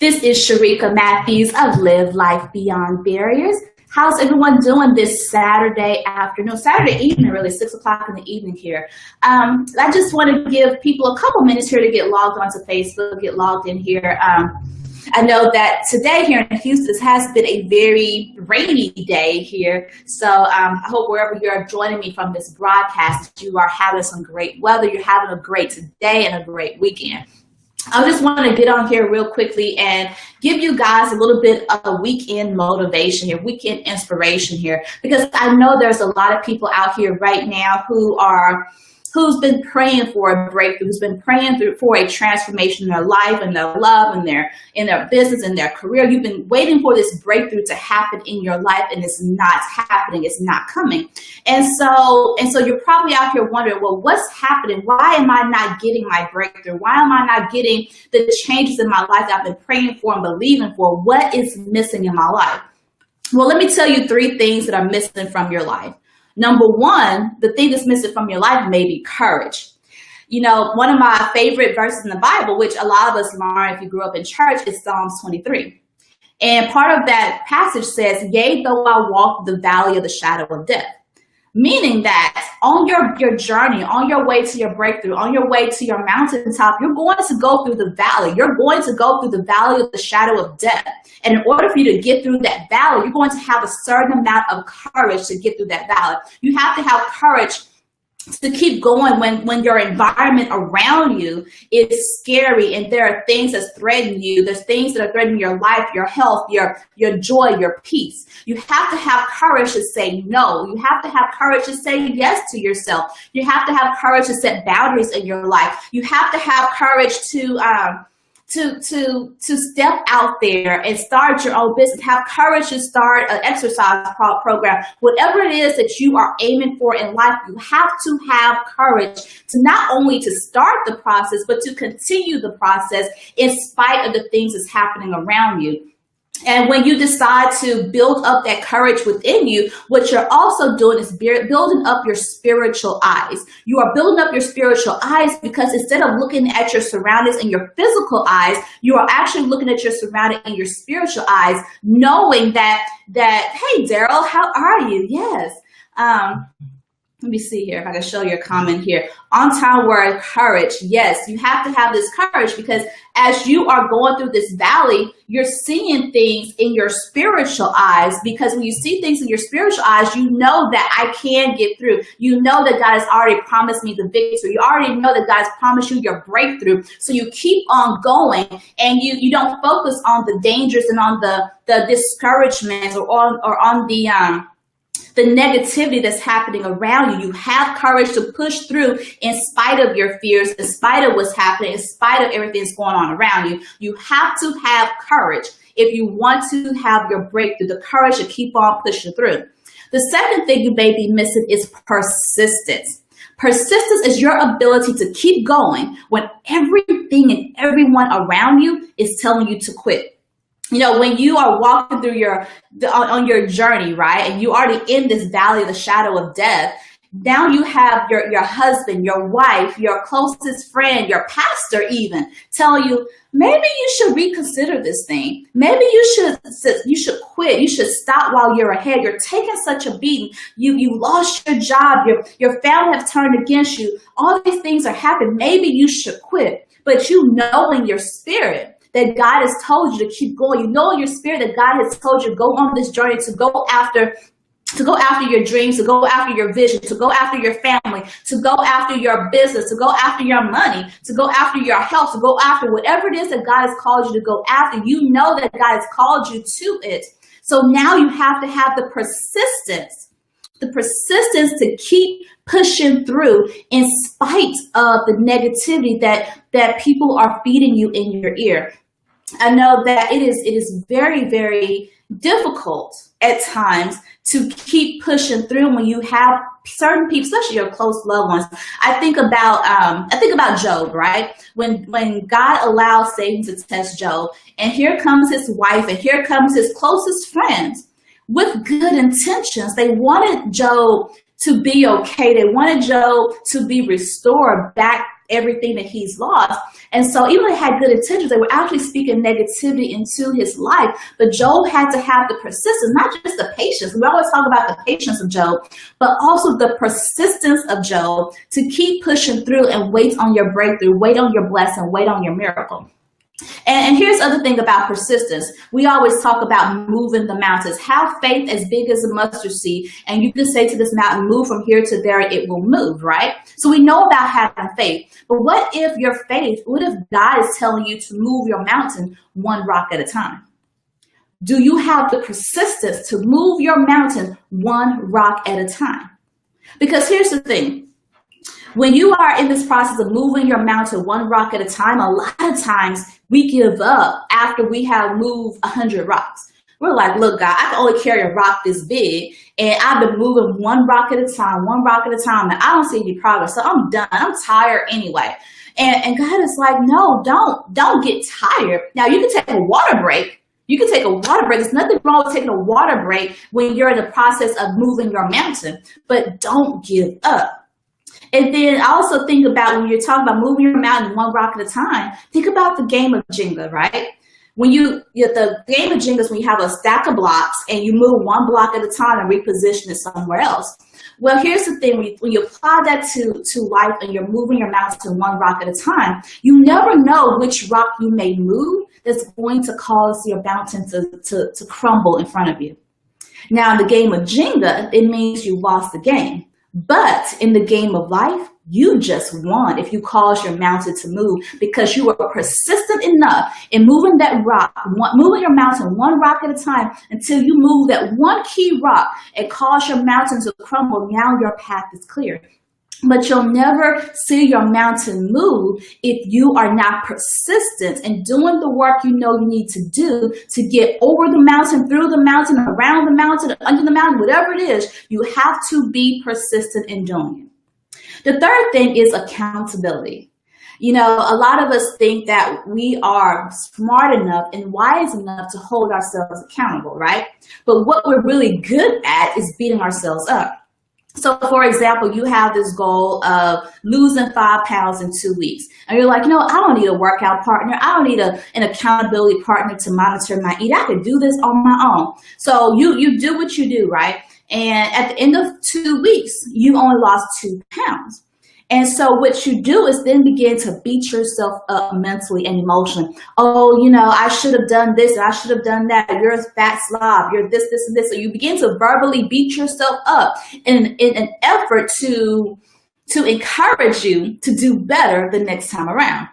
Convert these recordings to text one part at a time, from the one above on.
This is Sharika Matthews of Live Life Beyond Barriers. How's everyone doing this Saturday afternoon, Saturday evening, really, 6 o'clock in the evening here? I just want to give people a couple minutes here to get logged onto Facebook, get logged in here. I know that today here in Houston has been a very rainy day here, so I hope wherever you're joining me from this broadcast, you are having some great weather, you're having a great day and a great weekend. I just want to get on here real quickly and give you guys a little bit of weekend motivation here, weekend inspiration here, because I know there's a lot of people out here right now who's been praying for a breakthrough, who's been praying for a transformation in their life and their love and in their business and their career. You've been waiting for this breakthrough to happen in your life, and it's not happening. It's not coming. And so you're probably out here wondering, well, what's happening? Why am I not getting my breakthrough? Why am I not getting the changes in my life that I've been praying for and believing for? What is missing in my life? Well, let me tell you 3 things that are missing from your life. Number 1, the thing that's missing from your life may be courage. You know, one of my favorite verses in the Bible, which a lot of us learn if you grew up in church, is Psalms 23. And part of that passage says, "Yea, though I walk the valley of the shadow of death." Meaning that on your journey, on your way to your breakthrough, on your way to your mountaintop, you're going to go through the valley. You're going to go through the valley of the shadow of death. And in order for you to get through that valley, you're going to have a certain amount of courage to get through that valley. You have to have courage to keep going when your environment around you is scary and there are things that threaten you. There's things that are threatening your life, your health, your joy, your peace. You have to have courage to say no. You have to have courage to say yes to yourself. You have to have courage to set boundaries in your life. You have to have courage to step out there and start your own business. Have courage to start an exercise program. Whatever it is that you are aiming for in life, you have to have courage to not only to start the process, but to continue the process in spite of the things that's happening around you. And when you decide to build up that courage within you, what you're also doing is building up your spiritual eyes. You are building up your spiritual eyes because instead of looking at your surroundings and your physical eyes, you are actually looking at your surroundings and your spiritual eyes, knowing that hey, Daryl, how are you? Yes. Let me see here if I can show you a comment here. On time word, courage. Yes, you have to have this courage because as you are going through this valley, you're seeing things in your spiritual eyes, because when you see things in your spiritual eyes, you know that I can get through. You know that God has already promised me the victory. You already know that God has promised you your breakthrough. So you keep on going and you don't focus on the dangers and on the discouragement or on the negativity that's happening around you. You have courage to push through in spite of your fears, in spite of what's happening, in spite of everything that's going on around you. You have to have courage if you want to have your breakthrough, the courage to keep on pushing through. The second thing you may be missing is persistence. Persistence is your ability to keep going when everything and everyone around you is telling you to quit. You know, when you are walking through on your journey, right, and you already in this valley of the shadow of death, now you have your husband, your wife, your closest friend, your pastor even tell you, maybe you should reconsider this thing. Maybe you should quit. You should stop while you're ahead. You're taking such a beating. You lost your job. Your family have turned against you. All these things are happening. Maybe you should quit. But you know in your spirit that God has told you to keep going. You know in your spirit that God has told you to go on this journey, to go after your dreams, to go after your vision, to go after your family, to go after your business, to go after your money, to go after your health, to go after whatever it is that God has called you to go after. You know that God has called you to it. So now you have to have the persistence to keep pushing through in spite of the negativity that people are feeding you in your ear. I know that it is very, very difficult at times to keep pushing through when you have certain people, especially your close loved ones. I think about Job, right? When God allowed Satan to test Job, and here comes his wife, and here comes his closest friends with good intentions. They wanted Job to be okay. They wanted Job to be restored back everything that he's lost. And so even though they had good intentions, they were actually speaking negativity into his life. But Job had to have the persistence, not just the patience. We always talk about the patience of Job, but also the persistence of Job to keep pushing through and wait on your breakthrough, wait on your blessing, wait on your miracle. And here's the other thing about persistence. We always talk about moving the mountains. Have faith as big as a mustard seed, and you can say to this mountain, move from here to there, it will move, right? So we know about having faith. But what if God is telling you to move your mountain one rock at a time? Do you have the persistence to move your mountain one rock at a time? Because here's the thing. When you are in this process of moving your mountain one rock at a time, a lot of times we give up after we have moved 100 rocks. We're like, look, God, I can only carry a rock this big, and I've been moving one rock at a time, and I don't see any progress, so I'm done. I'm tired anyway. And God is like, no, don't get tired. Now, you can take a water break. There's nothing wrong with taking a water break when you're in the process of moving your mountain, but don't give up. And then I also think about when you're talking about moving your mountain one rock at a time, think about the game of Jenga, right? When the game of Jenga is when you have a stack of blocks and you move one block at a time and reposition it somewhere else. Well, here's the thing, when you apply that to life and you're moving your mountain one rock at a time, you never know which rock you may move that's going to cause your mountain to crumble in front of you. Now, in the game of Jenga, it means you lost the game. But in the game of life, you just won if you cause your mountain to move, because you were persistent enough in moving that rock, moving your mountain one rock at a time until you move that one key rock and cause your mountain to crumble. Now your path is clear. But you'll never see your mountain move if you are not persistent in doing the work you know you need to do to get over the mountain, through the mountain, around the mountain, under the mountain, whatever it is. You have to be persistent in doing it. The third thing is accountability. You know, a lot of us think that we are smart enough and wise enough to hold ourselves accountable, right? But what we're really good at is beating ourselves up. So, for example, you have this goal of losing 5 pounds in 2 weeks. And you're like, I don't need a workout partner. I don't need an accountability partner to monitor my eating. I can do this on my own. So you do what you do, right? And at the end of 2 weeks, you only lost 2 pounds. And so what you do is then begin to beat yourself up mentally and emotionally. Oh, I should have done this and I should have done that. You're a fat slob. You're this, and this. So you begin to verbally beat yourself up in an effort to encourage you to do better the next time around.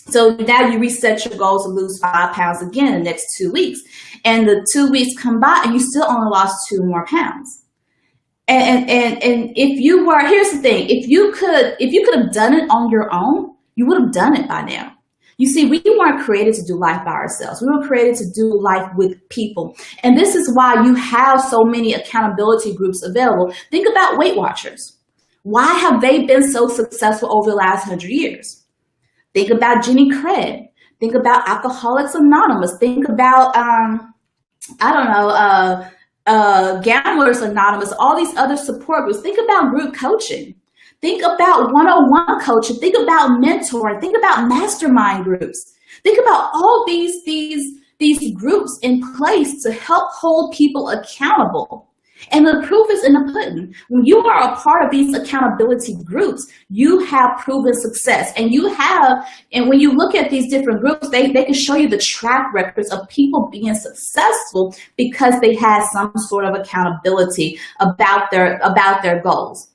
So now you reset your goal to lose 5 pounds again in the next 2 weeks. And the 2 weeks come by and you still only lost 2 more pounds. And if you were, here's the thing, if you could have done it on your own, you would have done it by now. You see, we weren't created to do life by ourselves. We were created to do life with people. And this is why you have so many accountability groups available. Think about Weight Watchers. Why have they been so successful over the last 100 years? Think about Jenny Craig. Think about Alcoholics Anonymous. Think about, Gamblers Anonymous, all these other support groups. Think about group coaching. Think about one-on-one coaching. Think about mentoring. Think about mastermind groups. Think about all these groups in place to help hold people accountable. And the proof is in the pudding. When you are a part of these accountability groups, you have proven success. And when you look at these different groups, they can show you the track records of people being successful because they had some sort of accountability about their goals.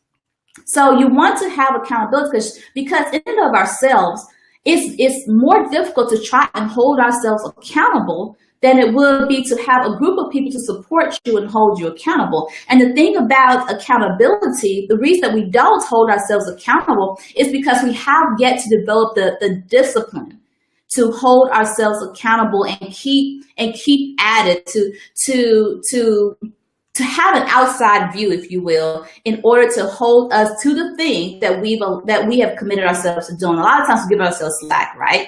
So you want to have accountability because in and of ourselves, it's more difficult to try and hold ourselves accountable than it would be to have a group of people to support you and hold you accountable. And the thing about accountability, the reason that we don't hold ourselves accountable is because we have yet to develop the discipline to hold ourselves accountable and keep at it, to have an outside view, if you will, in order to hold us to the thing that we have committed ourselves to doing. A lot of times we give ourselves slack, right?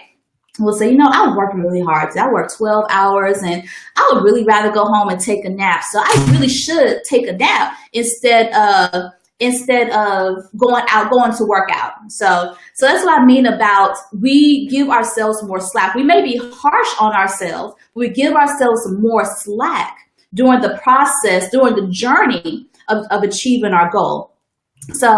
We'll say, I work really hard. I work 12 hours and I would really rather go home and take a nap. So I really should take a nap instead of instead of going to work out. So that's what I mean about we give ourselves more slack. We may be harsh on ourselves, but we give ourselves more slack during the process, during the journey of achieving our goal. So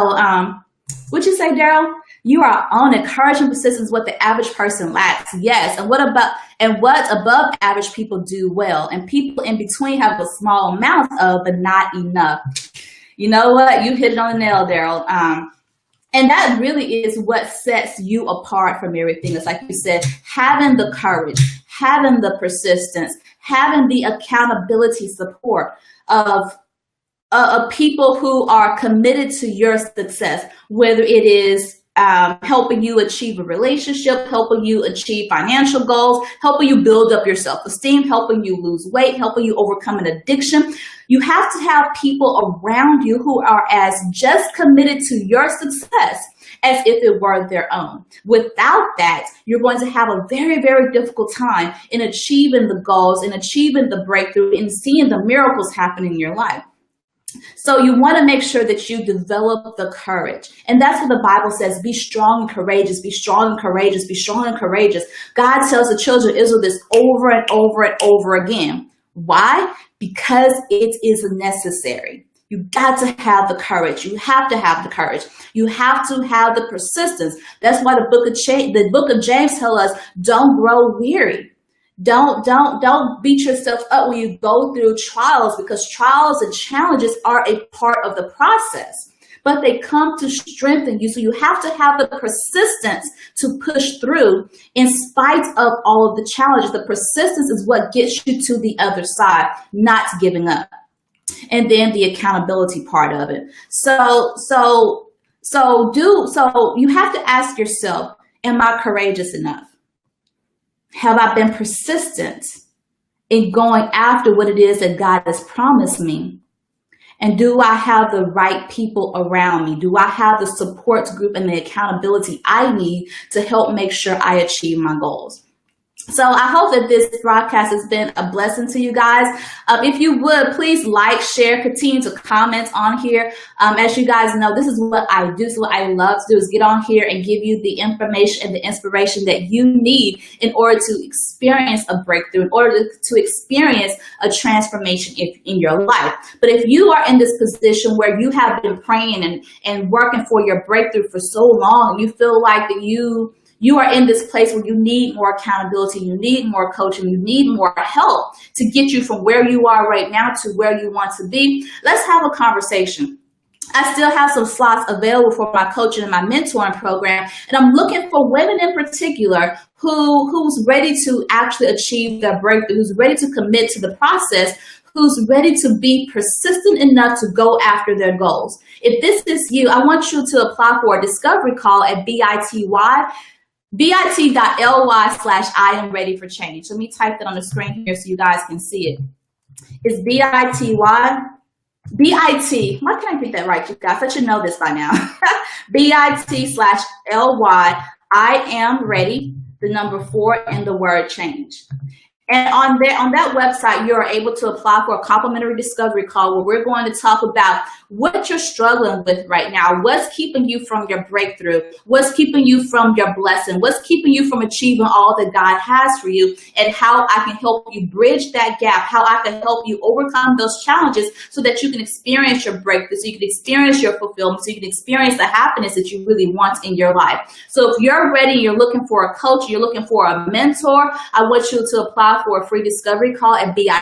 would you say, Daryl? You are on encouraging persistence what the average person lacks. Yes. And what above average people do well, and people in between have a small amount of, but not enough. You know what? You hit it on the nail, Daryl. And that really is what sets you apart from everything. It's like you said, having the courage, having the persistence, having the accountability support of people who are committed to your success, whether it is helping you achieve a relationship, helping you achieve financial goals, helping you build up your self-esteem, helping you lose weight, helping you overcome an addiction. You have to have people around you who are as just committed to your success as if it were their own. Without that, you're going to have a very, very difficult time in achieving the goals, in achieving the breakthrough, in seeing the miracles happen in your life. So you want to make sure that you develop the courage. And that's what the Bible says, be strong and courageous, be strong and courageous, be strong and courageous. God tells the children of Israel this over and over and over again. Why? Because it is necessary. You got to have the courage. You have to have the courage. You have to have the persistence. That's why the book of James tells us, don't grow weary. Don't beat yourself up when you go through trials, because trials and challenges are a part of the process, but they come to strengthen you. So you have to have the persistence to push through in spite of all of the challenges. The persistence is what gets you to the other side, not giving up. And then the accountability part of it. So you have to ask yourself, am I courageous enough? Have I been persistent in going after what it is that God has promised me? And do I have the right people around me? Do I have the support group and the accountability I need to help make sure I achieve my goals? So I hope that this broadcast has been a blessing to you guys. If you would, please like, share, continue to comment on here. As you guys know, this is what I do. This is what I love to do, is get on here and give you the information and the inspiration that you need in order to experience a breakthrough, in order to experience a transformation in your life. But if you are in this position where you have been praying and working for your breakthrough for so long, and you feel like that you are in this place where you need more accountability, you need more coaching, you need more help to get you from where you are right now to where you want to be, let's have a conversation. I still have some slots available for my coaching and my mentoring program, and I'm looking for women in particular who's ready to actually achieve their breakthrough, who's ready to commit to the process, who's ready to be persistent enough to go after their goals. If this is you, I want you to apply for a discovery call at bit.ly/I am ready for change. Let me type that on the screen here so you guys can see it. It's bit. Why can't I get that right, you guys? I should know this by now. bit/ly I am ready, the number 4 and the word change. And on that website, you are able to apply for a complimentary discovery call where we're going to talk about what you're struggling with right now, what's keeping you from your breakthrough, what's keeping you from your blessing, what's keeping you from achieving all that God has for you, and how I can help you bridge that gap, how I can help you overcome those challenges so that you can experience your breakthrough, so you can experience your fulfillment, so you can experience the happiness that you really want in your life. So if you're ready, you're looking for a coach, you're looking for a mentor, I want you to apply for a free discovery call at bit.ly/I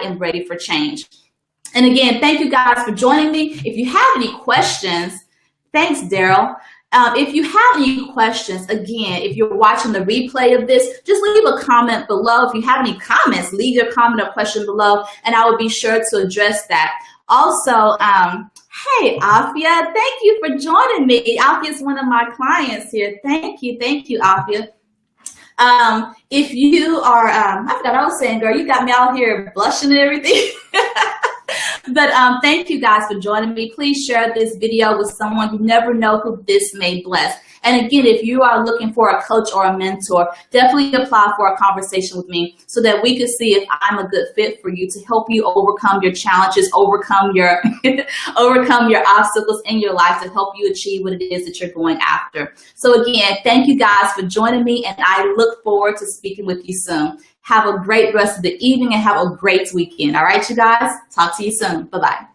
am ready for change. And again, thank you guys for joining me. If you have any questions, thanks, Daryl. If you have any questions, again, if you're watching the replay of this, just leave a comment below. If you have any comments, leave your comment or question below, and I will be sure to address that. Also, hey, Afia, thank you for joining me. Afia is one of my clients here. Thank you, Afia. If you are, I forgot what I was saying, girl, you got me out here blushing and everything. But thank you guys for joining me. Please share this video with someone. You never know who this may bless. And again, if you are looking for a coach or a mentor, definitely apply for a conversation with me so that we can see if I'm a good fit for you to help you overcome your challenges, overcome your overcome your obstacles in your life to help you achieve what it is that you're going after. So again, thank you guys for joining me, and I look forward to speaking with you soon. Have a great rest of the evening and have a great weekend. All right, you guys, talk to you soon. Bye-bye.